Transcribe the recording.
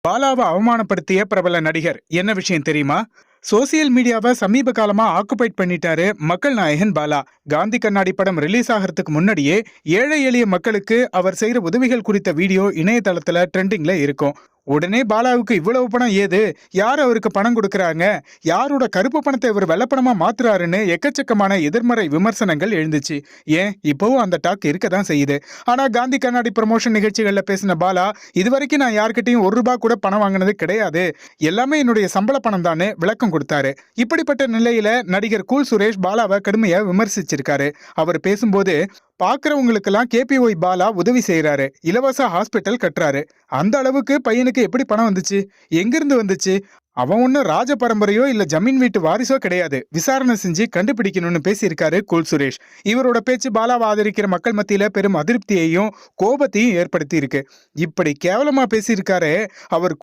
பாலாவை அவமானப்படுத்திய பிரபல நடிகர் என்ன விஷயம் தெரியுமா? சோசியல் மீடியாவை சமீப காலமா ஆக்குபைட் பண்ணிட்டாரு மக்கள் நாயகன் பாலா. காந்தி கண்ணாடி படம் ரிலீஸ் ஆகிறதுக்கு முன்னாடியே ஏழை எளிய மக்களுக்கு அவர் செய்யற உதவிகள் குறித்த வீடியோ இணையதளத்துல ட்ரெண்டிங்ல இருக்கும். உடனே பாலாவுக்கு இவ்வளவு பணம் ஏது, யார் அவருக்கு பணம் கொடுக்கறாங்க, யாரோட கருப்பு பணத்தை இவர் வெள்ளப்பணமா மாத்துறாருன்னு எக்கச்சக்கமான எதிர்மறை விமர்சனங்கள் எழுந்துச்சு. ஏன் இப்பவும் அந்த டாக் இருக்கதான் செய்யுது. ஆனா காந்தி கண்ணாடி ப்ரமோஷன் நிகழ்ச்சிகள்ல பேசின பாலா, இதுவரைக்கும் நான் யார்கிட்டயும் ₹1 கூட பணம் வாங்கினது கிடையாது, எல்லாமே என்னுடைய சம்பள பணம் தான் விளக்கம் கொடுத்தாரு. இப்படிப்பட்ட நிலையில நடிகர் கூல் சுரேஷ் பாலாவை கடுமையா விமர்சிச்சிருக்காரு. அவர் பேசும்போது, பாக்குறவங்களுக்கெல்லாம் கேபிஒய் பாலா உதவி செய்யறாரு, இலவச ஹாஸ்பிட்டல் கட்டுறாரு, அந்த அளவுக்கு பையனுக்கு எப்படி பணம் வந்துச்சு, எங்கிருந்து வந்துச்சு, அவன் ஒன்னும் ராஜ பரம்பரையோ இல்ல ஜமீன் வீட்டு வாரிசோ கிடையாது, விசாரணை செஞ்சு கண்டுபிடிக்கணும்னு பேசியிருக்காரு கூல் சுரேஷ். இவரோட பேச்சு பாலாவை ஆதரிக்கிற மக்கள் மத்தியில பெரும் அதிருப்தியையும் கோபத்தையும் ஏற்படுத்தி இருக்கு. இப்படி கேவலமா பேசியிருக்காரு. அவர்